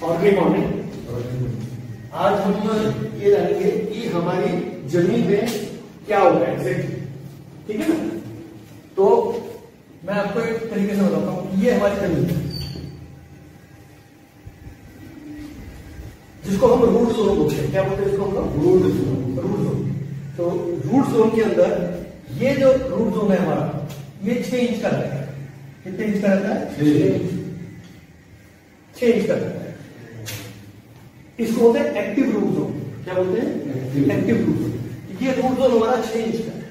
Organic farming. आज हम ये जानेंगे कि हमारी जमीन में क्या होगा एग्जैक्टली, ठीक है ना। तो मैं आपको एक तरीके से बताता हूं, ये हमारी जमीन है जिसको हम रूट जोन बोलते हैं। क्या बोलते हैं इसको हम लोग? Root zone. Root zone. तो रूट जोन के अंदर ये जो रूट जोन है हमारा, ये 6 इंच का रहता है। कितने इंच का रहता है? 6 इंच का रहता है। इसको बोलते हैं एक्टिव रूट जोन। क्या बोलते हैं? Active root zone. ये रूट जोन हमारा 6 इंच का है।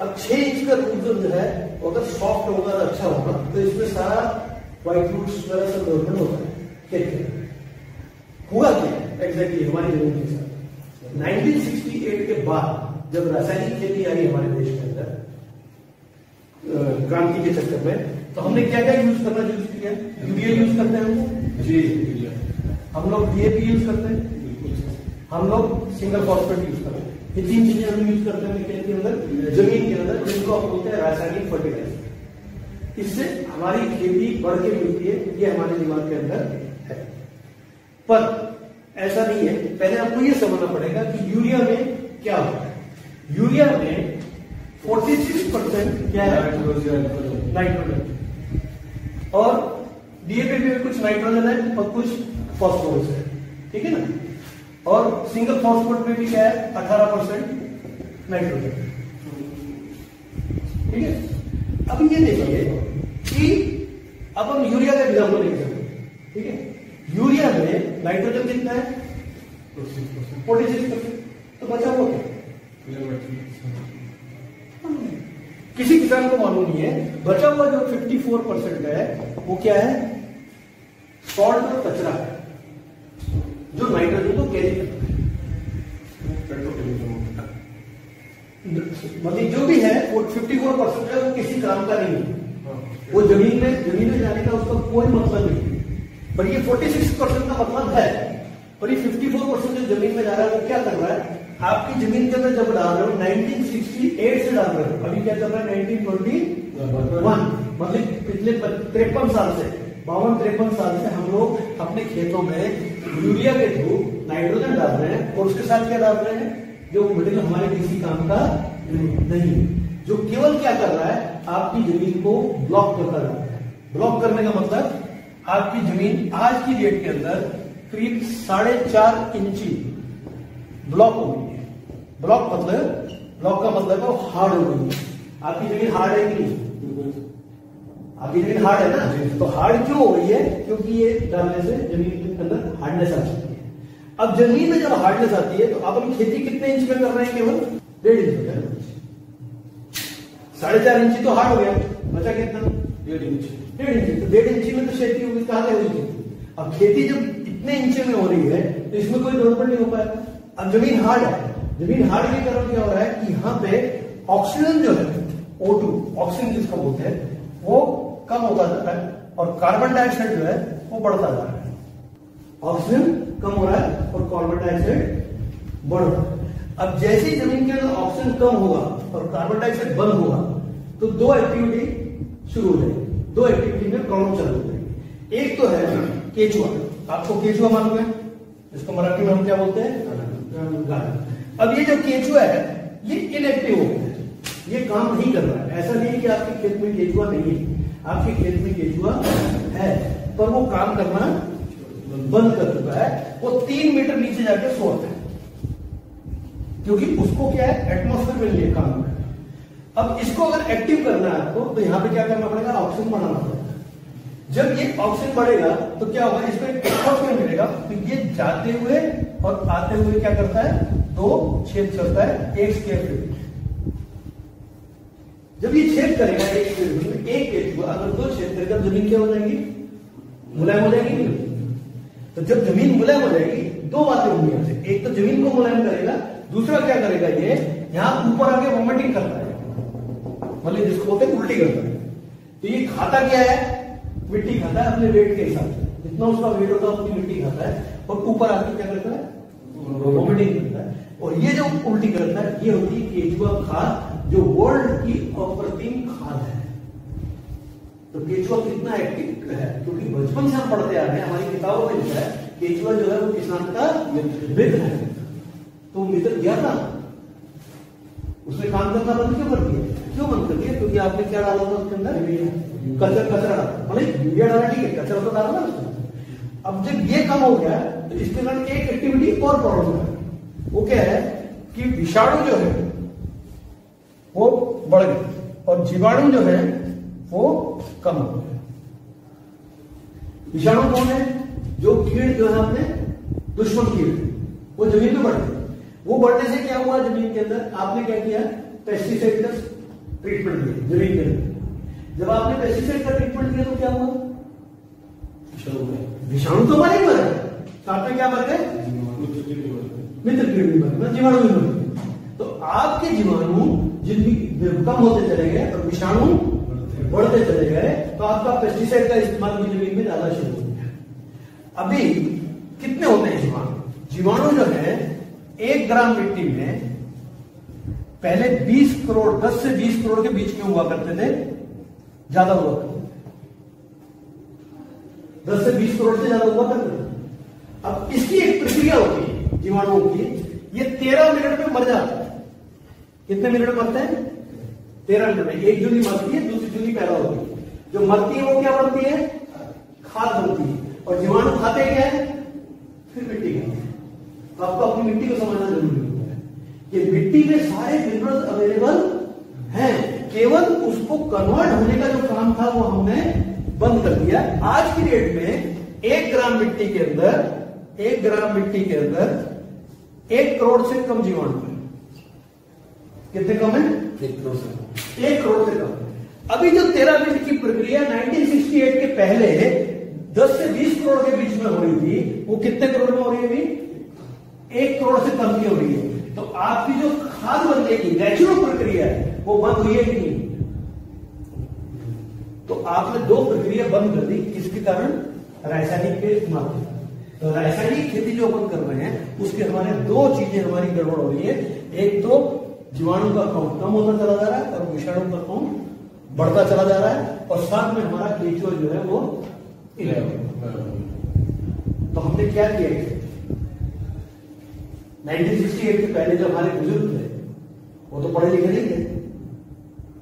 अब 6 इंच का रूट जोन जो है अगर सॉफ्ट होगा, अच्छा होगा, तो इसमें सारा व्हाइट रूट्स वगैरह सब डेवलपमेंट होता है। क्या हुआ क्या एग्जैक्टली हमारी जमीन के साथ 1968 के बाद जब रासायनिक खेती आई हमारे देश के अंदर क्रांति के चक्कर में, तो हमने क्या क्या यूज करना यूज किया? यूरिया यूज करते हैं हम लोग डीएपी यूज करते हैं, हम लोग सिंगल फॉस्फेट यूज करते हैं। ये 3 चीजें हम यूज करते हैं खेत के अंदर, जमीन के अंदर, जिनको हम बोलते हैं रासायनिक फर्टिलाइजर। इससे हमारी खेती बढ़ के मिलती है, ये हमारे दिमाग के अंदर है। पर ऐसा नहीं है। पहले आपको ये समझना पड़ेगा कि यूरिया में क्या होता है। यूरिया में 46% क्या है? नाइट्रोजन। और डीएपी में कुछ नाइट्रोजन है और कुछ फॉस्फोरस है, ठीक है ना। और सिंगल फॉस्फेट में भी क्या है? 18% नाइट्रोजन, ठीक है। अब ये देखिए कि अब हम यूरिया का एग्जाम्पल लेंगे, ठीक है। यूरिया में नाइट्रोजन कितना है? 46%। तो बचा हुआ क्या? किसी किसान को मालूम नहीं है। बचा हुआ जो 54% है वो क्या है? सॉल्ट और कचरा है जो नाइट्रोजन को कैरी करता है। मतलब जो भी है वो 54% है, वो किसी काम का नहीं है। वो जमीन में जाने का उसका कोई मतलब नहीं। पर ये 46% का मतलब है। पर ये 54% जो जमीन में जा रहा है वो क्या कर रहा है? आपकी जमीन के अंदर जब डाल रहे हो 1968 से डाल रहे हो, अभी क्या चल रहा है? 1921। मतलब पिछले 53 साल से, 52-53 साल से हम लोग अपने खेतों में यूरिया के थ्रू नाइट्रोजन डाल रहे हैं। और उसके साथ क्या डाल रहे हैं? जो मटेरियल हमारे किसी काम का नहीं, जो केवल क्या कर रहा है? आपकी जमीन को ब्लॉक करता जा रहा है। ब्लॉक करने का मतलब आपकी जमीन आज की डेट के अंदर करीब 4.5 इंची ब्लॉक हो गई है। ब्लॉक का मतलब है हार्ड हो गई है। आपकी जमीन हार्ड है कि नहीं? आपकी जमीन हार्ड है ना। तो हार्ड क्यों हो गई है? क्योंकि ये डालने से जमीन के अंदर हार्डनेस आ जाती है। अब जमीन में जब हार्डनेस आती है तो आप अपनी खेती कितने इंच में कर रहे हैं? केवल 1.5 इंच। 4.5 इंची तो हार्ड हो गया, बचा कितना? 1.5 इंच। 1.5 इंच। तो 1.5 इंची में तो खेती होगी, कहां से होगी? अब खेती जब इतने इंचे में हो रही है तो इसमें कोई डेवलपमेंट नहीं हो पाएगा। अब जमीन हार्ड है। जमीन हार्ड के कारण क्या हो रहा है कि यहाँ पे ऑक्सीजन जो है, O2 ऑक्सीजन जिसको बोलते हैं, वो कम होता जा रहा है और कार्बन डाइऑक्साइड जो है वो बढ़ता जा रहा है। ऑक्सीजन कम हो रहा है और कार्बन डाइऑक्साइड बढ़ रहा है। अब जैसे ही जमीन के अंदर ऑक्सीजन कम होगा और कार्बन डाइऑक्साइड बंद होगा तो 2 एक्टिविटी शुरू हो जाएगी। 2 एक्टिविटी में प्रॉब्लम चालू हो जाएगी। एक तो है केचुआ। आपको केचुआ मालूम है? इसको मराठी में हम क्या बोलते हैं? गाय। अब ये जो केचुआ है ये इनएक्टिव हो गया है, ये काम नहीं कर रहा है। ऐसा नहीं कि आपके खेत में केचुआ नहीं है, आपके खेत में केचुआ है, पर वो काम करना बंद कर चुका है। वो 3 मीटर नीचे जाके सोता है, क्योंकि उसको क्या है? एटमॉस्फेयर में लिए काम करना है। अब इसको अगर एक्टिव करना है आपको, तो यहां पे क्या करना पड़ेगा? ऑक्सीजन बढ़ाना पड़ेगा। जब ये ऑक्सीजन बढ़ेगा तो क्या होगा? इसको एटमॉस्फेयर मिलेगा, तो ये जाते हुए और आते हुए क्या करता है? 2 छेद करता है 1 स्क्वायर फीट। जब ये छेद करेगा 1 स्क्वायर फीट में, एक केचुआ अगर 2 छेद करेगा, जमीन क्या हो जाएगी? मुलायम हो जाएगी। तो जब जमीन मुलायम हो जाएगी, 2 बातें होंगी यहां से। एक तो जमीन को मुलायम करेगा, दूसरा क्या करेगा? ये यहां ऊपर आके वॉमिटिंग करता है, मतलब जिसको बोलते हैं उल्टी करता है। तो ये खाता क्या है? मिट्टी खाता है अपने वेट के हिसाब से। जितना उसका वेट होता है उतनी मिट्टी खाता है और ऊपर आके क्या करता है? वॉमिटिंग करता है। और ये जो उल्टी करता है ये होती है केचुआ खाद, जो वर्ल्ड की अप्रतिम खाद है। तो केचुआ कितना एक्टिव है? क्योंकि बचपन से हम पढ़ते आ रहे हैं, हमारी किताबों में लिखा है केचुआ जो है वो किसान का मित्र है। तो मित्र गया था, उसने काम करना बंद क्यों कर दिया? क्यों बंद कर दिया? क्योंकि आपने क्या डाला था उसके अंदर? कचरा डाला, मतलब यूरिया डाला, ठीक है, कचरा तो डाला ना उसमें। अब जब ये कम हो गया तो इसके कारण एक एक्टिविटी और प्रॉब्लम है, वो क्या है कि विषाणु जो है वो बढ़ गए और जीवाणु जो है वो कम हो गए। विषाणु कौन है? जो कीड़ जो है अपने दुश्मन कीड़, वो जमीन में बढ़ गए। वो बढ़ने से क्या हुआ जमीन के अंदर? आपने क्या किया? पेस्टिसाइड का ट्रीटमेंट दिया जमीन के अंदर। जब आपने पेस्टिसाइड का ट्रीटमेंट किया तो क्या हुआ? विषाणु तो मर ही मर गए, साथ में क्या मर गए? मित्र कीड़ भी मर गए, जीवाणु भी मर गए। तो आपके जीवाणु जिनकी कम होते चले गए और विषाणु बढ़ते चले गए, तो आपका पेस्टिसाइड का इस्तेमाल भी जमीन में ज्यादा शुरू हो गया। अभी कितने होते हैं जीवाणु? जीवाणु जो है 1 ग्राम मिट्टी में पहले 20 करोड़ 10 से 20 करोड़ के बीच में हुआ करते थे, ज्यादा हुआ करते 10 से 20 करोड़ से ज्यादा हुआ करते थे। अब इसकी एक प्रक्रिया होती है जीवाणुओं की, ये 13 मिनट में मर जाता है। कितने मिनट में मरते हैं? 13 मिनट में। एक जूनी मरती है, दूसरी जूनी पैदा होती है। जो मरती है वो क्या बनती है? खाद बनती है। और जीवाणु खाते क्या है? फिर मिट्टी खाते हैं। तो आपको अपनी मिट्टी को समझना जरूरी होता है कि मिट्टी में सारे मिनरल्स अवेलेबल हैं, केवल उसको कन्वर्ट होने का जो काम था वो हमने बंद कर दिया। आज की डेट में 1 ग्राम मिट्टी के अंदर 1 ग्राम मिट्टी के अंदर 1 करोड़ से कम जीवाणु है। कितने कम है? 1 करोड़ से 1 करोड़ से कम। अभी जो 13 मिनट की प्रक्रिया 1968 के पहले 10 से 20 करोड़ के बीच में हो रही थी, वो कितने करोड़ में हो रही है अभी? 1 करोड़ से कम की हो रही है। तो आपकी जो खाद बनने की नेचुरल प्रक्रिया है वो बंद हुई है कि नहीं? तो आपने 2 प्रक्रिया बंद कर दी, किसके कारण? रासायनिक के इस्तेमाल के। तो रासायनिक खेती जो अपन कर रहे हैं उसके हमारे 2 चीजें हमारी गड़बड़ हो रही है। एक तो जीवाणु का काउंट कम होता चला जा रहा है और विषाणु का काउंट बढ़ता चला जा रहा है, और साथ में हमारा केचुआ जो है वो 11। तो हमने क्या किया? 1968 के पहले जो हमारे बुजुर्ग थे वो तो पढ़े लिखे नहीं थे,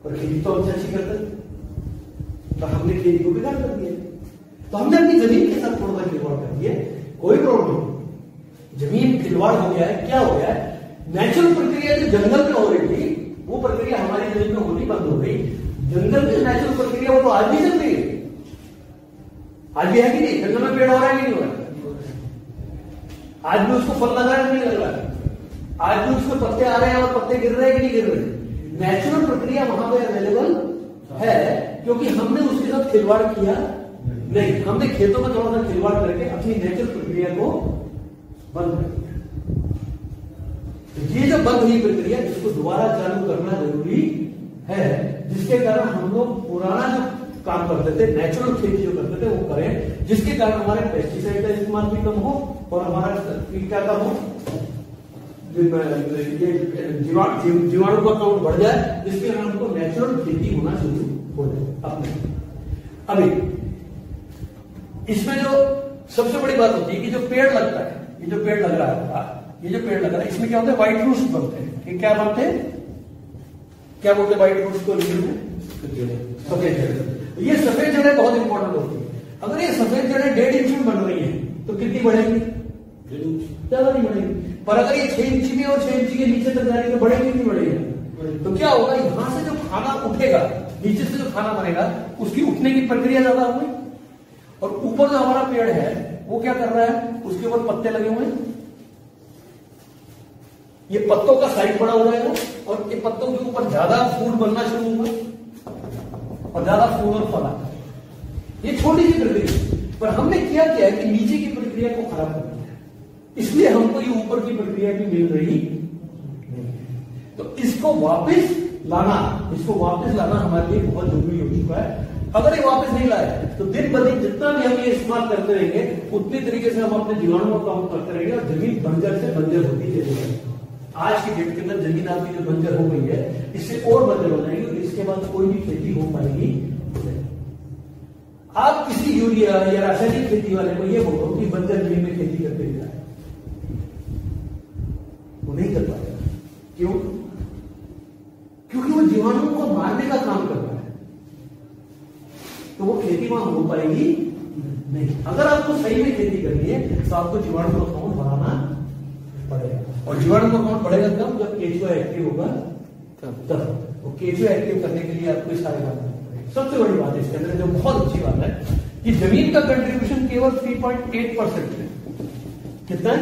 पर खेती तो हमसे अच्छी करते थे, तो हमने खेती को बिगाड़ कर दिया। तो हमने अपनी जमीन के साथ थोड़ा सा खिलवाड़ कर दिया। कोई प्रॉब्लम नहीं, जमीन खिलवाड़ हो गया है। क्या हो गया है? नेचुरल प्रक्रिया जो जंगल में हो रही थी वो प्रक्रिया हमारी जमीन में होनी बंद हो गई। जंगल में नेचुरल प्रक्रिया वो तो आज भी चल रही है, आज भी है कि नहीं? जंगल में पेड़ हो रहा है कि नहीं हो रहा? आज भी उसको फल लग रहा है कि नहीं लग रहा है? आज भी उसमें पत्ते आ रहे हैं और पत्ते गिर रहे हैं कि नहीं गिर रहे? नेचुरल प्रक्रिया वहां पर अवेलेबल है, क्योंकि हमने उसके साथ खिलवाड़ किया नहीं। हमने खेतों में थोड़ा सा खिलवाड़ करके अपनी नेचुरल प्रक्रिया को बंद कर दिया। ये जो बंद हुई प्रक्रिया, इसको दोबारा चालू करना जरूरी है, जिसके कारण हम लोग पुराना जो काम करते थे, नेचुरल खेती जो करते थे वो करें, जिसके कारण हमारे पेस्टिसाइड का इस्तेमाल भी कम हो और हमारा क्या कम हो, जीवाणु का काउंट बढ़ जाए, जिसके कारण हमको नेचुरल खेती होना शुरू हो जाए अपने। अभी इसमें जो सबसे बड़ी बात होती है कि जो पेड़ लगता है, ये जो पेड़ लग रहा है, ये जो पेड़ लग रहा है, इसमें क्या होता है? व्हाइट रूट्स बनते हैं। ये क्या बनते हैं? क्या बोलते हैं व्हाइट रूट्स को इंग्लिश में? सफेद जड़ें। ये सफेद जड़ें बहुत इंपॉर्टेंट होती है। अगर ये सफेद जड़ें 1.5 इंच में बन रही है तो कितनी बढ़ेगी? ज्यादा नहीं बढ़ेगी। पर अगर ये 6 इंच में और 6 इंच के नीचे तक जाएगी तो बढ़ेगी नहीं बढ़ेगी? तो क्या होगा? यहां से जो खाना उठेगा, नीचे से जो खाना बनेगा, उसकी उठने की प्रक्रिया ज्यादा होगी, और ऊपर जो हमारा पेड़ है वो क्या कर रहा है? उसके ऊपर पत्ते लगे हुए हैं, ये पत्तों का साइज बड़ा हो जाएगा और ये पत्तों के ऊपर ज्यादा फूल बनना शुरू होगा और ज्यादा फूल और फल आता है। ये छोटी सी प्रक्रिया, पर हमने क्या किया है कि नीचे की प्रक्रिया को खराब कर दिया, इसलिए हमको ये ऊपर की प्रक्रिया भी मिल रही नहीं। तो इसको वापस लाना हमारे लिए बहुत जरूरी हो चुका है। अगर ये वापस नहीं लाए तो दिन ब दिन जितना भी हम ये इस्तेमाल करते रहेंगे उतनी तरीके से हम अपने जीवाणुओं का काम करते रहेंगे और जमीन बंजर से बंजर होती चलेगी। आज की डेट के अंदर जमीन आपकी जो बंजर हो गई है, इससे और बंजर हो जाएगी और इसके बाद कोई भी खेती हो पाएगी। आप किसी यूरिया या रासायनिक खेती वाले को ये बोलो कि बंजर जमीन में खेती करते हुए वो नहीं कर पाएगा। क्यों? क्योंकि वो जीवाणुओं को मारने का काम करता है, तो वो खेती वहां हो पाएगी नहीं। अगर आपको सही में खेती करनी है तो आपको जीवाणु का काउंट बढ़ाना पड़ेगा, और जीवाणु का काउंट बढ़ेगा तब जब केचुआ एक्टिव होगा तब। तो केचुआ एक्टिव करने के लिए आपको सारे काम करना पड़ेगा। सबसे बड़ी बात है इसके अंदर जो बहुत अच्छी बात है कि जमीन का कंट्रीब्यूशन केवल 3.8% है। कितना है?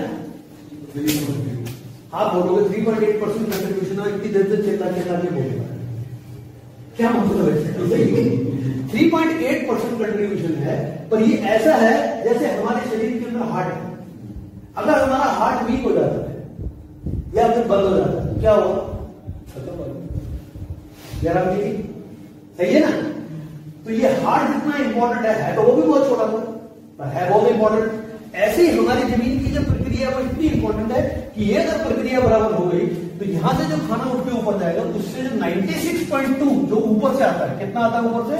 आप बोलोगे 3.8% कंट्रीब्यूशन है, इतनी देर से चिल्ला के बोलेगा, क्या मतलब है? 3.8% कंट्रीब्यूशन है, पर ये ऐसा है जैसे हमारे शरीर के अंदर हार्ट है। अगर हमारा हार्ट वीक हो जाता है या फिर बंद हो जाता है, क्या होगा? जरा सही है ना? तो ये हार्ट जितना इंपॉर्टेंट है तो वो भी बहुत छोटा था, पर है बहुत इंपॉर्टेंट। ऐसे ही हमारी जमीन की जो प्रक्रिया वो इतनी इंपॉर्टेंट है कि ये अगर प्रक्रिया बराबर हो गई तो यहां से जो खाना उठ के ऊपर जाएगा उससे जो 96.2 जो ऊपर से आता है, कितना आता है ऊपर से?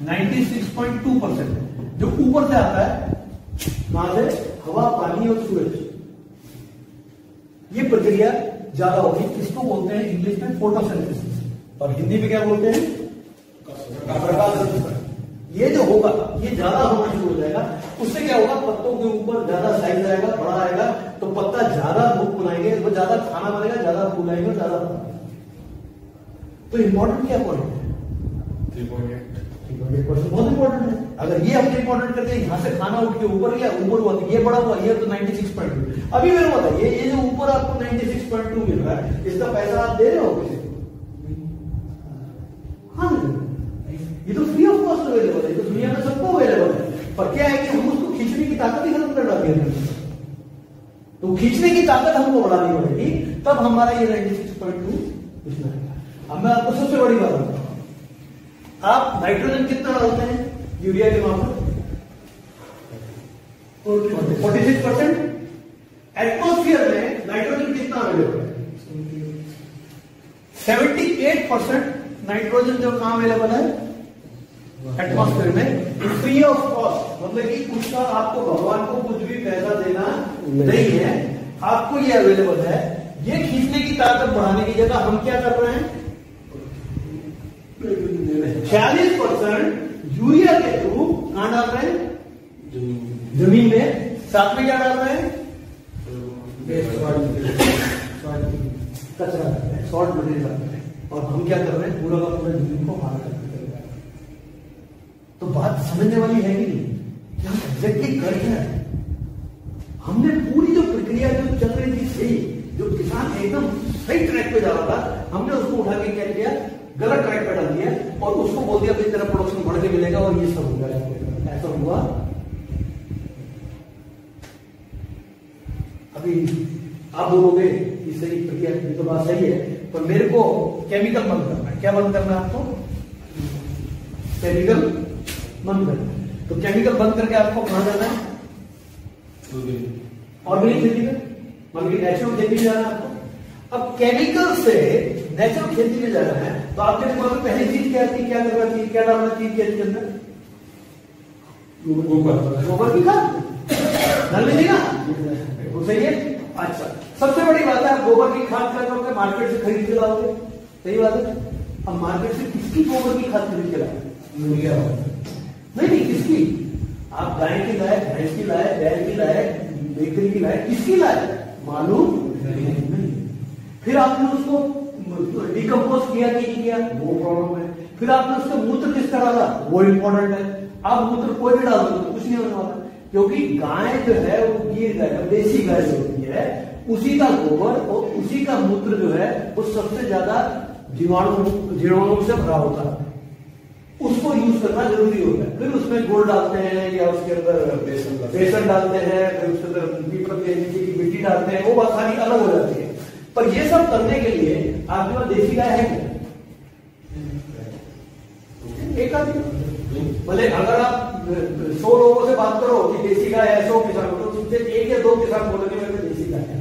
96.2% जो ऊपर से आता है, कहां से? हवा, पानी और सूरज। ये प्रक्रिया ज्यादा होगी। इसको बोलते हैं इंग्लिश में फोटोसिंथेसिस, और हिंदी में क्या बोलते हैं? प्रकाश संश्लेषण। ये जो होगा ये ज्यादा होना शुरू हो जाएगा। उससे क्या होगा? पत्तों के ऊपर ज्यादा साइज आएगा, बड़ा आएगा, तो पत्ता ज्यादा बुक बनाएंगे, वो ज्यादा खाना बनेगा, ज्यादा फूल आएंगे, ज्यादा। तो इंपॉर्टेंट क्या पॉइंट है? 3.8% बहुत इंपॉर्टेंट है। अगर ये अपने इंपॉर्टेंट करते हैं, यहां से खाना उठ के ऊपर गया, ऊपर हुआ तो ये बड़ा हुआ, ये तो 96.2। अभी मेरे को बताइए, ये जो ऊपर आपको 96.2 मिल रहा है, इसका पैसा आप दे रहे हो किसी को? हाँ, ये तो फ्री ऑफ कॉस्ट अवेलेबल है, तो दुनिया में सबको अवेलेबल है। पर क्या है कि हम उसको खींचने की ताकत ही खत्म कर डाली है। तो खींचने की ताकत हमको बढ़ानी पड़ेगी, तब हमारा ये 96.2 इसमें आएगा। अब मैं आपको सबसे बड़ी बात बताऊं, आप नाइट्रोजन कितना डालते हैं यूरिया के मामले? 46%। एटमॉस्फेयर में नाइट्रोजन कितना अवेलेबल है? 78% नाइट्रोजन जो कहां अवेलेबल है? एटमॉस्फेयर में, फ्री ऑफ कॉस्ट। मतलब कि उसका आपको भगवान को कुछ भी पैसा देना नहीं है, आपको ये अवेलेबल है। ये खींचने की ताकत बढ़ाने की जगह हम क्या कर रहे हैं? 46% यूरिया के थ्रू कहां डाल रहे हैं? जमीन में। साथ में क्या डाल रहे हैं? कचरा, सॉल्ट मटेरियल डाल रहे हैं। और हम क्या कर रहे हैं? पूरा का पूरा जमीन को मार कर रहे हैं। तो बात समझने वाली है कि नहीं? क्या एग्जैक्टली कर रहे हैं? हमने पूरी जो प्रक्रिया जो चल रही थी सही, जो किसान एकदम सही ट्रैक पे जा रहा था, हमने उसको उठा के क्या किया? गलत ट्रैक पे डाल दिया और उसको बोल दिया भाई तेरा प्रोडक्शन बढ़ के मिलेगा और ये सब हो गया। ऐसा हुआ? अभी आप बोलोगे कि सही प्रक्रिया, ये तो बात सही है, पर मेरे को केमिकल बंद करना है। क्या बंद करना है आपको? केमिकल बंद करना है। तो केमिकल बंद करके आपको कहां जाना है? ऑर्गेनिक खेती में, मतलब नेचुरल खेती में जाना है आपको। अब केमिकल से नेचुरल खेती में जाना है तो आपके दिमाग में पहली चीज क्या थी? क्या करना चाहिए? क्या डालना चाहिए खेती के अंदर? गोबर की खाद डाल लीजिएगा, वो सही है। अच्छा, सबसे बड़ी बात है, आप गोबर की खाद क्या करोगे? मार्केट से खरीद के लाओगे, सही बात है। अब मार्केट से किसकी गोबर की खाद खरीद के लाओगे? यूरिया। नहीं, किसकी? आप गाय की लाए, भैंस की लाए, बैल की लाए, बेकरी की लाए, किसकी लाए? मालूम नहीं। फिर आपने उसको डिकम्पोज किया कि नहीं किया, वो प्रॉब्लम है। फिर आपने उसका मूत्र किसका डाला, वो इंपॉर्टेंट है। आप मूत्र कोई भी डाल दो तो कुछ नहीं होने वाला, क्योंकि गाय जो है वो गिर गाय, देसी गाय जो होती है, उसी का गोबर और उसी का मूत्र जो है वो सबसे ज्यादा जीवाणुओं से भरा होता है। उसको यूज करना जरूरी होता है। फिर उसमें गुड़ डालते हैं या उसके अंदर बेसन डालते हैं, फिर उसके अंदर पीपल की मिट्टी डालते हैं, वो बात सारी अलग हो जाती है। पर ये सब करने के लिए आपके पास देसी गाय है क्या? एक आदमी, भले अगर आप 100 लोगों से बात करो कि देसी गाय है, 100 किसान हो, तो तुमसे 1 या 2 किसान बोलेंगे मेरे को देसी गाय है।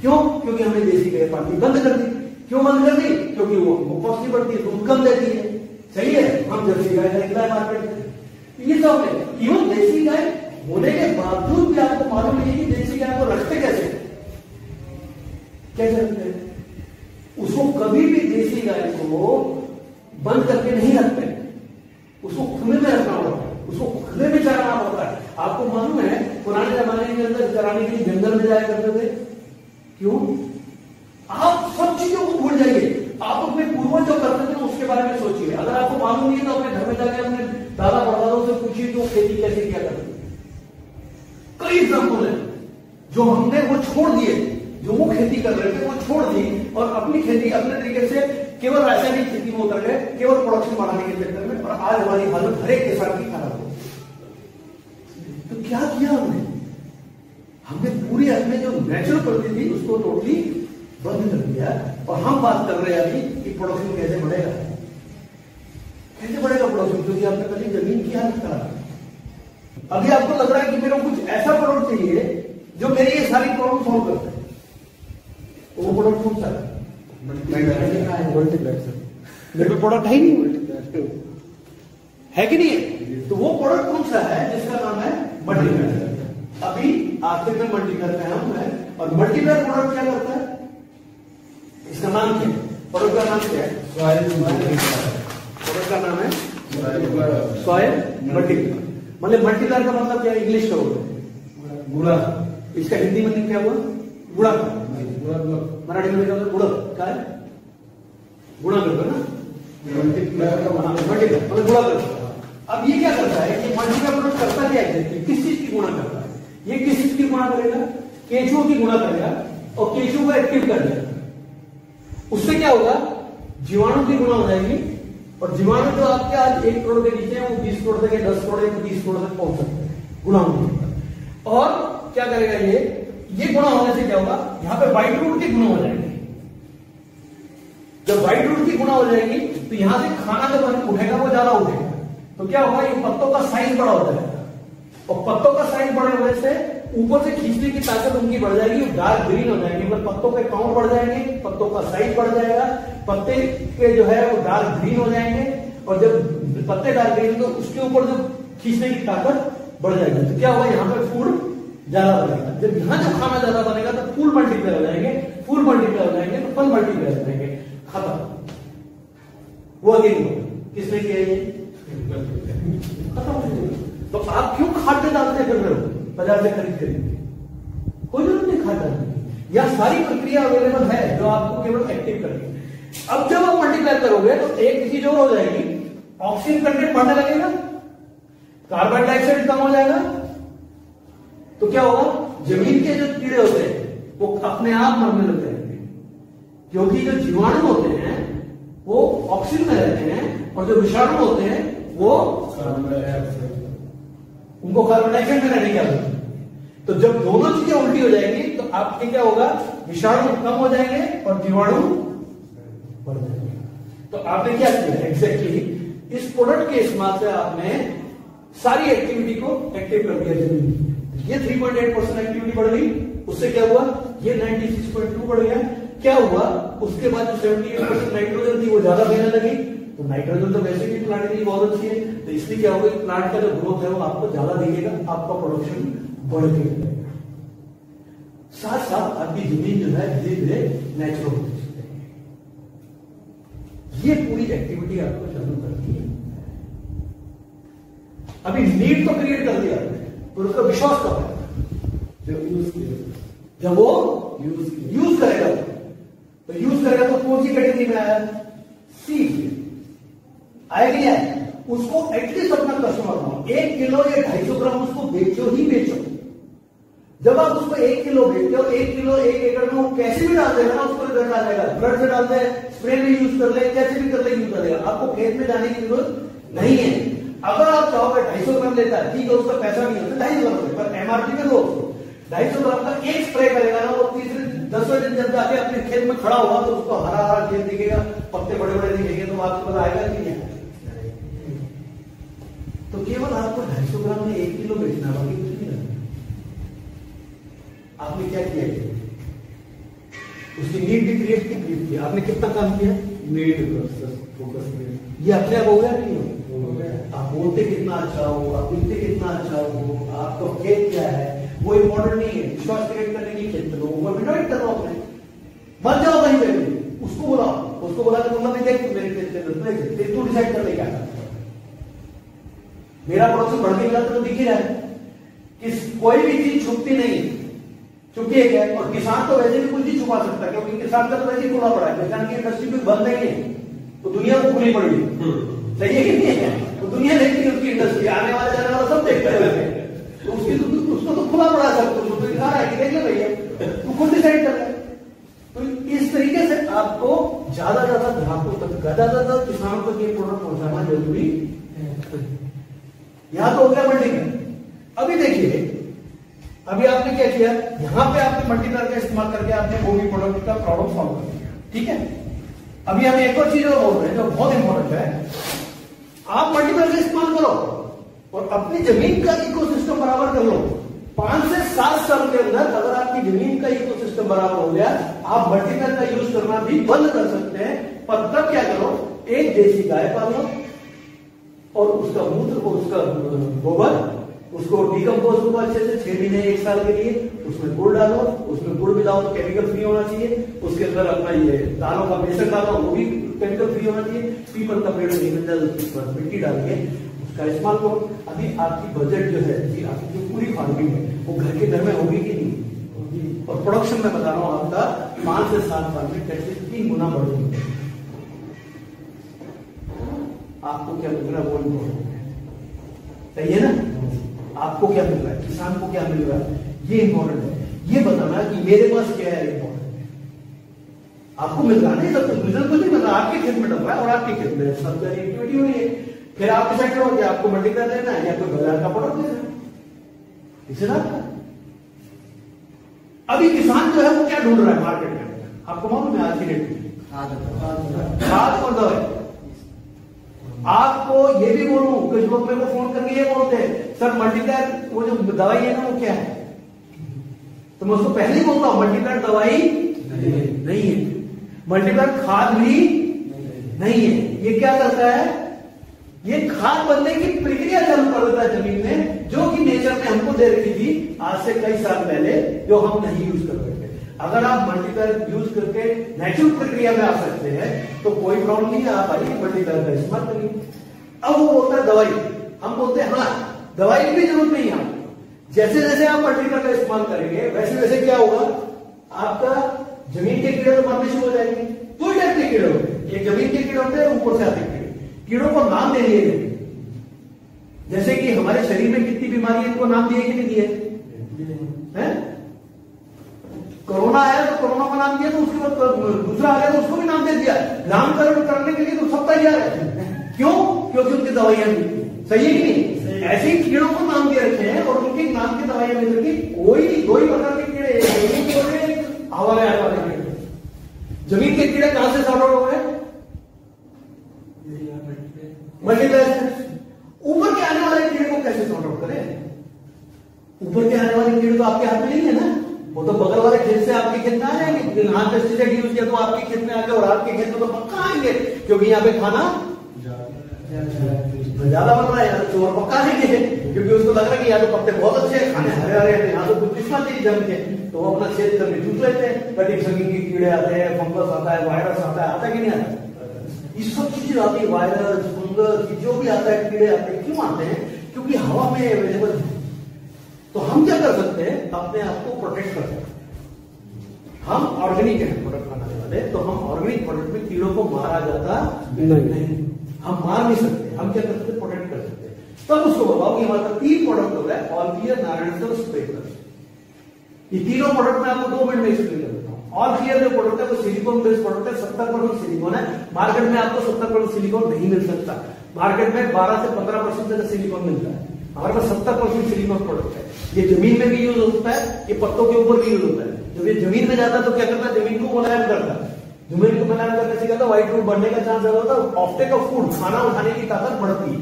क्यों? क्योंकि हमने देसी गाय पालनी बंद कर दी। क्यों बंद कर दी? क्योंकि वो कॉस्टली पड़ती है, दूध कम देती है। सही है, हम जर्सी गाय खरीदना है मार्केट में, ये सब है। इवन देसी गाय होने के बावजूद भी आपको मालूम नहीं कि देसी गाय को रखते कैसे रखते हैं। उसको कभी भी देसी गाय को बंद करके नहीं रखते, उसको खुले में रखना पड़ता है, उसको खुले में चराना पड़ता है। आपको मालूम है पुराने जमाने के अंदर चराने के लिए जंगल में जाया करते थे। क्यों? आप सब चीजों को भूल जाइए, आप अपने पूर्वज जो करते थे उसके बारे में सोचिए। अगर आपको मालूम नहीं है तो अपने घर में जाके अपने दादा परदादों से पूछिए कि वो खेती कैसे किया करते। कई एग्जाम्पल है जो हमने वो छोड़ दिए, जो वो खेती कर रहे थे वो छोड़ दी और अपनी खेती अपने तरीके से केवल रासायनिक खेती में उतर गए, केवल प्रोडक्शन बढ़ाने के चक्कर में, और आज हमारी हालत हर एक किसान की खराब हो। तो क्या किया हमने पूरी अपने जो नेचुरल प्रकृति थी उसको टोटली बंद कर दिया। और हम बात कर रहे हैं अभी कि प्रोडक्शन कैसे बढ़ेगा, कैसे बढ़ेगा प्रोडक्शन, क्योंकि आपने कभी जमीन की हालत खराब है। अभी आपको लग रहा है कि मेरे को कुछ ऐसा प्रोडक्ट चाहिए जो मेरी ये सारी प्रॉब्लम सॉल्व करता है, तो वो प्रोडक्ट कौन सा है? मल्टीप्लायर सर, मेरे पे प्रोडक्ट है ही नहीं, मल्टीप्लायर है कि नहीं है? तो वो प्रोडक्ट कौन सा है जिसका नाम है मल्टीप्लायर। अभी आखिर में मल्टीप्लायर का नाम है, और मल्टीप्लायर प्रोडक्ट क्या करता है, इसका नाम क्या है? प्रोडक्ट का नाम क्या है? प्रोडक्ट का नाम है सॉइल मल्टीप्लायर। मतलब मल्टीप्लायर का मतलब क्या है इंग्लिश का वर्ड? गुड़ा। इसका हिंदी में क्या हुआ? गुड़ा। मराठी में क्या होता? गुड़ा। क्या है? गुणा करता है ना, मल्टीप्लायर का मतलब गुणा करता। अब ये क्या करता है कि मल्टीप्लायर प्रोडक्ट करता क्या है, किस चीज की गुणा करता है? ये किस चीज की गुणा करेगा? केचुओं की गुणा करेगा, और केचुओं को एक्टिव कर देगा। उससे क्या होगा? जीवाणु की गुणा हो जाएगी, और जीवाणु जो आपके आज 1 करोड़ के नीचे है वो 20 करोड़ तक, 10 करोड़ या 30 करोड़ तक पहुंच सकते हैं गुणा होने पर। और क्या करेगा ये गुणा होने से क्या होगा? यहां पे व्हाइट रूट की गुणा हो जाएगी। जब व्हाइट रूट की गुणा हो जाएगी तो यहां से खाना जब उठेगा वो ज्यादा उठेगा, तो क्या होगा? ये पत्तों का साइज बड़ा हो जाएगा, और पत्तों का साइज बड़े होने से ऊपर से खींचने की ताकत उनकी बढ़ जाएगी, डार्क ग्रीन हो जाएंगे, मतलब पत्तों के काउंट बढ़ जाएंगे, पत्तों का साइज बढ़ जाएगा, पत्ते के जो है वो डार्क ग्रीन हो जाएंगे, और जब पत्ते डार्क ग्रीन तो उसके ऊपर जो खींचने की ताकत बढ़ जाएगी। तो क्या होगा? यहाँ पे फूड ज्यादा बनेगा। जब यहाँ जो खाना ज्यादा बनेगा तो फूल मल्टीप्लाई हो जाएंगे, फूल मल्टीप्लाई हो जाएंगे तो फल मल्टीप्लाई हो जाएंगे, खत्म। वो अगेन किसने किया ये? खत्म। तो आप क्यों खाद्य डालते फिर रहे हो बाजार से खरीद? कोई जरूरत नहीं खाद डालने की, यह सारी प्रक्रिया अवेलेबल है जो आपको केवल एक्टिव करनी है। अब जब आप मल्टीप्लाई करोगे तो एक चीज और हो जाएगी, ऑक्सीजन कंटेंट बढ़ने लगेगा, कार्बन डाइऑक्साइड कम हो जाएगा, तो क्या होगा? जमीन के जो कीड़े होते हैं वो अपने आप मरने लग जाएंगे, क्योंकि जो जीवाणु होते हैं वो ऑक्सीजन में रहते हैं, और जो विषाणु होते हैं वो उनको कार्बन डाइऑक्साइड में रहने की आदत है। तो जब दोनों चीजें उल्टी हो जाएंगी तो आपके क्या होगा? विषाणु कम हो जाएंगे और जीवाणु बढ़ जाएंगे। तो आपने क्या किया एग्जैक्टली? इस प्रोडक्ट के इस्तेमाल से आपने सारी एक्टिविटी को एक्टिव कर दिया जमीन। ये 3.8% एक्टिविटी बढ़ गई, उससे क्या हुआ? ये 96.2 बढ़ गया। क्या हुआ? उसके बाद जो 78% नाइट्रोजन थी वो ज्यादा देने लगी, तो नाइट्रोजन तो वैसे भी प्लांट के लिए बहुत अच्छी है, तो इसलिए क्या होगा? प्लांट का जो ग्रोथ है वो आपको ज्यादा दिखेगा, आपका प्रोडक्शन बढ़ के जाएगा। साथ साथ आपकी जमीन जो है धीरे धीरे नेचुरल होती है। ये पूरी एक्टिविटी आपको चालू करनी है। अभी नीड तो क्रिएट कर दिया, तो उसका विश्वास कब है? जब वो यूज करेगा। तो यूज करेगा तो कौन सी कैटेगरी में आया? सी आएगी। उसको एटलीस्ट अपना कस्टमर हो, 1 किलो या 250 ग्राम उसको बेचो ही बेचो। जब आप उसको 1 किलो बेचते हो, 1 किलो 1 एकड़ में वो कैसे भी डाल देगा ना, उसको रिजल्ट आ जाएगा। ब्लड से डाल दे, स्प्रे में यूज कर ले, कैसे भी कर ले यूज करेगा, आपको खेत में जाने की जरूरत नहीं है। अगर आप चाहोगे 250 ग्राम लेता है, ठीक है, उसका पैसा नहीं होता 250 ग्राम, पर एमआरपी में दो 250 ग्राम का एक स्प्रे करेगा ना, वो तीसरे 10वें दिन जब जाके अपने खेत में खड़ा होगा तो उसको हरा हरा खेत दिखेगा, पत्ते बड़े बड़े दिखेंगे, तो आपको पता आएगा कि नहीं। तो केवल आपको 250 ग्राम में 1 किलो बेचना, बाकी कुछ नहीं करना। आपने क्या किया? उसकी नीड भी क्रिएट की, आपने कितना काम किया? Need focus. ये अपने आप हो गया नहीं हो? आप बोलते कितना अच्छा हो, आप दिखते कितना अच्छा हो, आपका खेत क्या है वो इम्पोर्टेंट नहीं है। विश्वास क्रिएट करने के लिए खेत लोगों को इनवाइट करो, अपने मत जाओ कहीं पे भी, उसको बुलाओ, उसको बुला के तुम देख मेरे खेत के अंदर तू डिसाइड कर ले क्या करता है। मेरा प्रोडक्शन बढ़ के मिला तो दिख ही रहा है कि कोई भी चीज छुपती नहीं, चुकी है। और किसान तो वैसे भी कुछ नहीं छुपा सकता, क्योंकि किसान का तो वैसे ही खुला पड़ा है, किसान की इंडस्ट्री भी बंद नहीं है, तो दुनिया को खुली पड़ी है। सही है कि नहीं है? तो दुनिया देखती है उसकी इंडस्ट्री, आने वाला जाने वाला सब देखता है, तो उसको तो खुला पड़ा सब कुछ, तो दिखा रहा है कि देख ले भैया, तू खुद डिसाइड कर रहा है। तो इस तरीके से आपको ज्यादा ग्राहकों तक, ज्यादा किसानों तक ये प्रोडक्ट पहुंचाना जरूरी है। यहां तो हो गया मंडी में। अभी देखिए, अभी आपने क्या किया, यहां पे आपने मल्टीप्लायर का इस्तेमाल करके आपने वो भी प्रोडक्ट का प्रॉब्लम सॉल्व कर दिया, ठीक है। अभी हम एक और चीज और बोल रहे हैं जो बहुत इंपॉर्टेंट है, आप मल्टीप्लायर का इस्तेमाल करो और अपनी जमीन का इकोसिस्टम बराबर कर लो। 5 से 7 साल के अंदर अगर आपकी जमीन का इकोसिस्टम बराबर हो गया, आप मल्टीप्लायर का यूज करना भी बंद कर सकते हैं। पर तब क्या करो, एक देसी गाय पालो और उसका मूत्र को, उसका गोबर, उसको डिकम्पोज करो अच्छे से 6 महीने 1 साल के लिए, उसमें गुड़ डालो, उसमें गुड़ मिलाओ तो केमिकल फ्री होना चाहिए, उसके अंदर अपना ये दालों का बेसन डालो वो भी केमिकल फ्री होना चाहिए, पीपल का पेड़ नहीं मिलता है उसके ऊपर मिट्टी डाल के उसका इस्तेमाल करो। अभी आपकी बजट जो है, आपकी जो पूरी फार्मिंग है वो घर के घर में होगी कि नहीं, और प्रोडक्शन में बता रहा हूं आपका 5 से 7 साल में कैसे 3 गुना बढ़ेगी। आपको क्या मिल रहा है वो इम्पोर्टेंट है, सही है ना। आपको क्या मिल रहा है, किसान को क्या मिल रहा है, ये इंपॉर्टेंट है। ये बताना कि मेरे पास क्या है इंपॉर्टेंट है। आपको मिल रहा नहीं, सब कुछ मिल कुछ नहीं मिल रहा, आपके खेत में डल रहा है और आपके खेत में सब सारी एक्टिविटी हो रही है। फिर आप डिसाइड करो कि आपको मल्टीप्लायर लेना है या कोई बाजार का प्रोडक्ट लेना है, इसे ना। अभी किसान जो है वो क्या ढूंढ रहा है मार्केट में, आपको मालूम है आज की डेट में खाद और दवाई। आपको ये भी बोलूं, कुछ लोग मेरे को फोन करके ये बोलते हैं, सर मल्टीप्लायर वो जो दवाई है ना वो क्या है, तो मैं उसको पहले ही बोलता हूं मल्टीप्लायर दवाई नहीं है, मल्टीप्लायर खाद भी नहीं है। ये क्या करता है, ये खाद बनने की प्रक्रिया चालू कर देता है जमीन में, जो कि नेचर ने हमको दे रखी थी आज से कई साल पहले, जो हम नहीं यूज कर रहे थे। अगर आप मल्टीप्लायर यूज करके नेचुरल प्रक्रिया में आ सकते हैं तो कोई प्रॉब्लम नहीं है, आप आइए मल्टीप्लायर का इस्तेमाल करिए। अब वो बोलता है दवाई, हम बोलते हैं हाँ दवाई की भी जरूरत नहीं है आपको। जैसे जैसे आप मल्टीप्लायर का इस्तेमाल करेंगे वैसे वैसे क्या होगा, आपका जमीन के कीड़े तो मरने शुरू हो जाएंगे। दो टाइप के कीड़े होते हैं, एक जमीन के कीड़े होते हैं, ऊपर से आते कीड़े। कीड़ों को नाम दे दिए गए, जैसे कि हमारे शरीर में कितनी बीमारी है इनको नाम दिए कि नहीं दिए हैं। कोरोना आया तो कोरोना का नाम दिया, तो उसके बाद दूसरा आ गया तो उसको भी नाम दे दिया। नामकरण करने के लिए तो सब तैयार है, क्यों, क्योंकि उनकी दवाइयां मिलती, सही है कि नहीं। ऐसे ही कीड़ों को नाम दे रखे हैं और उनके नाम की दवाइयां मिल रही। कोई 2 ही प्रकार के कीड़े, हवा में आने वाले कीड़े। जमीन के कीड़े कहां से सॉर्ट आउट हो गए, मल्टीप्लायर। ऊपर के आने वाले कीड़े को कैसे सॉर्ट आउट करें, ऊपर के आने वाले कीड़े तो आपके हाथ में नहीं है ना, वो तो बगल वाले खेत से आपके खेत में आ जाएंगे। यहाँ पेस्टिसाइड यूज किया तो आपके खेत में आ गए और आपके खेत में तो पक्का आएंगे, क्योंकि यहाँ पे खाना ज्यादा बन रहा है, यहाँ चोर पक्का आएंगे, क्योंकि उसको लग रहा है कि यहाँ तो पत्ते बहुत अच्छे हैं, खाने हरे हरे हैं, यहाँ तो कुछ किस्मा चीज जम के, तो वो अपना छेद करके चूस लेते हैं। कटिंग संगी के कीड़े आते हैं, फंगस आता है, वायरस आता है कि नहीं आता, ये सब चीजें आती है, वायरस फंगस जो भी आता है, कीड़े आते हैं। क्यों आते हैं, क्योंकि हवा में अवेलेबल है। तो हम क्या कर सकते हैं, अपने आप को प्रोटेक्ट कर सकते हैं। हम ऑर्गेनिक है प्रोडक्ट बनाने वाले, तो हम ऑर्गेनिक प्रोडक्ट में कीड़ों को मारा जाता नहीं, हम मार नहीं सकते। हम क्या कर सकते, प्रोटेक्ट कर सकते हैं। तब उसको बताओ कि हमारे 3 प्रोडक्ट हो गए, all clear, Narayan sir, spray plus. ये तीनों प्रोडक्ट में आपको 2 मिनट में एक्सप्लेन कर देता हूं। ऑल क्लियर जो प्रोडक्ट है वो सिलिकॉन बेस्ड प्रोडक्ट है, 70% सिलिकॉन है। मार्केट में आपको 70% सिलिकॉन नहीं मिल सकता, मार्केट में 12 से 15% सिलिकॉन मिलता है, हमारे पास 70% सिलिकॉन प्रोडक्ट है। ये जमीन में भी यूज होता है, ये पत्तों के ऊपर भी यूज होता है। जब ये जमीन में जाता है तो क्या करता है, जमीन को मुलायम करता है। जमीन को मुलायम करने से क्या होता है, व्हाइट रूट बढ़ने का चांस ज्यादा होता है, ऑफ्टेक ऑफ फूड, खाना उठाने की ताकत बढ़ती है।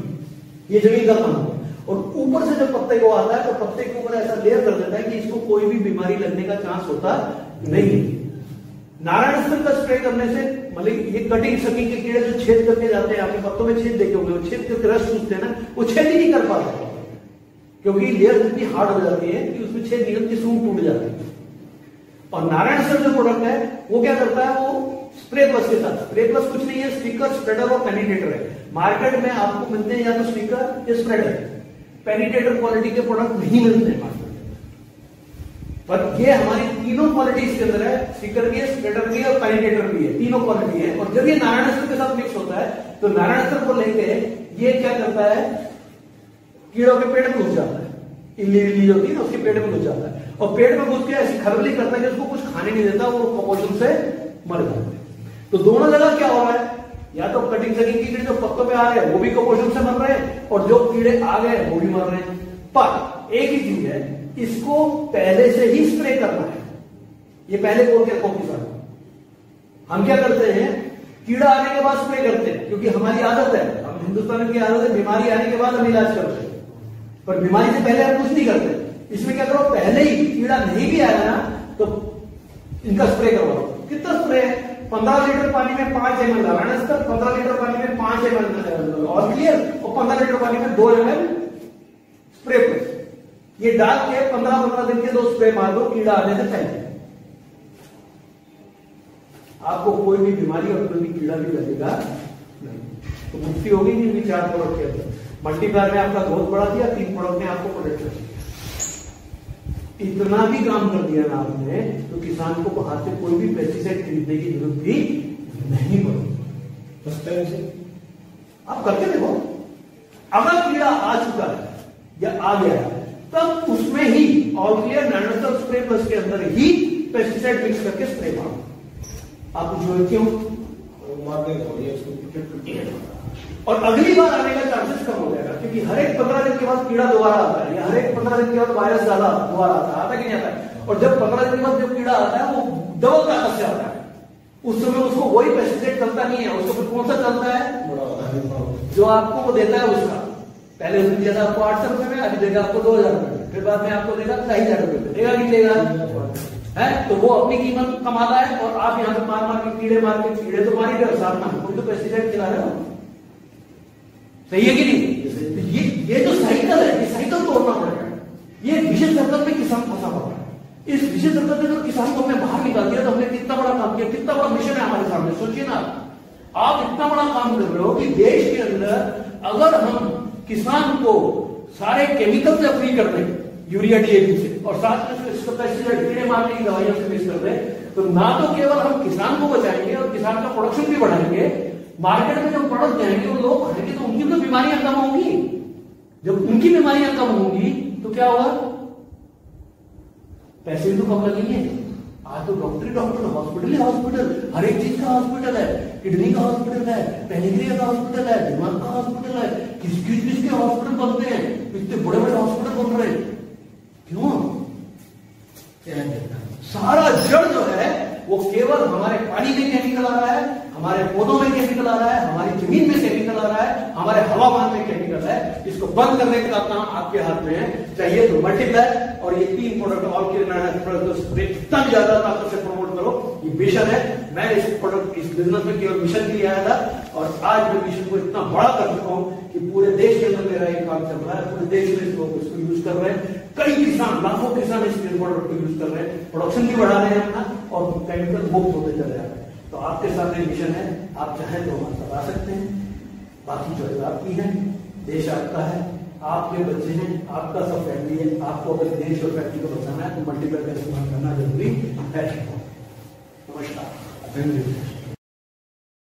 ये जमीन का काम है। और ऊपर से जब पत्ते को आता है तो पत्ते के ऊपर ऐसा लेयर कर देता है कि इसको कोई भी बीमारी लगने का चांस होता नहीं। नारायणास्त्र का स्प्रे करने से मतलब ये कटिंग सकिंग के कीड़े जो छेद करके जाते हैं, आपके पत्तों में छेद देखे होंगे, वो छेद करके रस चूसते हैं ना, वो छेद ही नहीं कर पाते क्योंकि लेयर इतनी हार्ड हो जाती है कि उसमें छेद निकल के सूंघ टूट जाती है। और नारायणास्त्र जो प्रोडक्ट है वो क्या करता है, वो स्प्रे प्लस के साथ, स्प्रे प्लस कुछ नहीं है, स्टिकर, स्प्रेडर और पेनिट्रेटर है। मार्केट में आपको मिलते हैं या तो स्टिकर या स्प्रेडर, पेनिट्रेटर क्वालिटी के प्रोडक्ट नहीं मिलते हैं मार्केट में, पर ये हमारी तीनों क्वालिटी इसके अंदर है, स्टिकर भी है, स्प्रेडर भी है और पेनिट्रेटर भी है, तीनों क्वालिटी है। और जब ये नारायणास्त्र के साथ मिक्स होता है तो नारायणास्त्र को लेके ये क्या करता है, कीड़ों के पेट में घुस जाता है, इल्ली जो होती है ना उसके पेट में घुस जाता है, और पेट में घुस के ऐसी खरबली करता है कि उसको कुछ खाने नहीं देता, वो कुपोषण से मर जाता है। तो दोनों जगह क्या हो रहा है, या तो कटिंग सकिंग की कीड़े जो पत्तों पे आ रहे हैं वो भी कुपोषण से मर रहे हैं, और जो कीड़े आ गए हैं वो भी मर रहे हैं। पर एक ही चीज है, इसको पहले से ही स्प्रे करना है, ये पहले बोल के रखो किसान। हम क्या करते हैं, कीड़ा आने के बाद स्प्रे करते हैं क्योंकि हमारी आदत है, हम हिंदुस्तान की आदत है, बीमारी आने के बाद हम इलाज करते हैं, पर बीमारी से पहले हम कुछ नहीं करते। इसमें क्या करो, पहले ही कीड़ा नहीं भी आया ना तो इनका स्प्रे करवाओ। कितना स्प्रे है, 15 लीटर पानी में 5 ml नारायणास्त्र, 15 लीटर पानी में 5 ml और क्लियर, और 15 लीटर पानी में 2 ml स्प्रे प्लस, ये डाल के 15-15 दिन के 2 स्प्रे मार दो कीड़ा आने से पहले। आपको कोई भी बीमारी और कोई भी कीड़ा भी लगेगा नहीं, तो मुक्ति होगी नहीं 4 प्रोडक्ट के अंदर। मल्टीप्लायर में आपका ग्रोथ बढ़ा दिया, 3 प्रोडक्ट ने आपको प्रोटेक्ट कर दिया। इतना भी काम कर दिया ना आपने तो किसान को बाहर से कोई भी पेस्टिसाइड खरीदने की जरूरत भी नहीं पड़ेगी। आप करके देखो, अगर कीड़ा आ चुका है या आ गया है तब उसमें ही all clear Narayanastra spray plus के अंदर ही पेस्टिसाइड मिक्स करके स्प्रे मारो। आप जो क्यों मार देगा, और अगली बार आने का चांसेस कम हो जाएगा क्योंकि हर एक 15 दिन के बाद कीड़ा दोबारा आता है, या हर एक 15 दिन के बाद वायरस ज्यादा दोबारा आता है कि नहीं आता है। और जब 15 दिन के बाद जब कीड़ा आता है वो डबल ताकत से आता है, उस समय उसको वही पेस्टिसाइड चलता नहीं है, उसको कौन सा चलता है जो आपको वो देता है उसका। पहले उसने दिया था आपको 800 रुपए में, अभी देगा आपको 2000 रुपए, फिर बाद में आपको देगा 2000 रुपए में, देगा कि देगा है, तो वो अपनी कीमत कमाता है और आप यहाँ पे मार के कीड़े तो मार ही रहे, साथ में हमको तो पेस्टिसाइड खिला रहे हो। सही है कि नहीं? ये जो साइकिल है, ये साइकिल तोड़ना पड़ेगा। ये विशेष सर्कल में किसान फंसा पड़ा है। इस विशेष सर्कल से जो किसान को हमने बाहर निकाल दिया तो हमने कितना बड़ा काम किया, कितना बड़ा मिशन है हमारे सामने। सोचिए ना, आप इतना बड़ा काम कर रहे हो कि देश के अंदर अगर हम किसान को सारे केमिकल से फ्री कर दें, यूरिया डीएपी से, और साथ में इसको पेस्टिसाइड कीड़े मारने की दवाइयों से मिक्स कर दें, तो ना तो केवल हम किसान को बचाएंगे और किसान का प्रोडक्शन भी बढ़ाएंगे, मार्केट में जब प्रोडक्ट जाएंगे वो लोग खाएंगे तो उनकी तो बीमारियां कम होंगी। जब उनकी बीमारियां कम होंगी तो क्या होगा, पैसे तो कम लगेंगे। आज तो डॉक्टर हॉस्पिटल है, हॉस्पिटल हर एक चीज का हॉस्पिटल है, किडनी का हॉस्पिटल है, पेनिक्रिया का हॉस्पिटल है, दिमाग का हॉस्पिटल है, किसके हॉस्पिटल बनते हैं, इतने बड़े बड़े हॉस्पिटल बन रहे हैं। क्यों? सारा जड़ जो है वो केवल हमारे पानी में केमिकल आ रहा है, हमारे पौधों में केमिकल आ रहा है, हमारी जमीन में केमिकल आ रहा है, हमारे हवामान में केमिकल है। इसको बंद करने का काम आपके हाथ में है। चाहिए तो मल्टीप्लाई और ये 3 प्रोडक्ट और जितना भी ज्यादा ताकत से प्रमोट करो, ये मिशन है। मैं इस प्रोडक्ट इस बिजनेस में केवल मिशन के लिए आया था और आज मैं मिशन को इतना बड़ा कर चुका हूं कि पूरे देश के अंदर मेरा ये काम चल रहा है, पूरे देश में इसको यूज कर रहे हैं। कई किसान, लाखों किसान इस प्रोडक्ट को यूज कर रहे हैं, प्रोडक्शन भी बढ़ा रहे हैं अपना और केमिकल मुक्त होते चले जा रहे हैं। तो आपके सामने मिशन है, आप चाहें तो हमारे साथ आ सकते हैं। बाकी चॉइस आपकी है, देश आपका है, आपके बच्चे हैं, आपका सब फैमिली है। आपको अगर देश और फैमिली को बचाना है तो मल्टीप्लाई का इस्तेमाल करना जरूरी है। नमस्कार।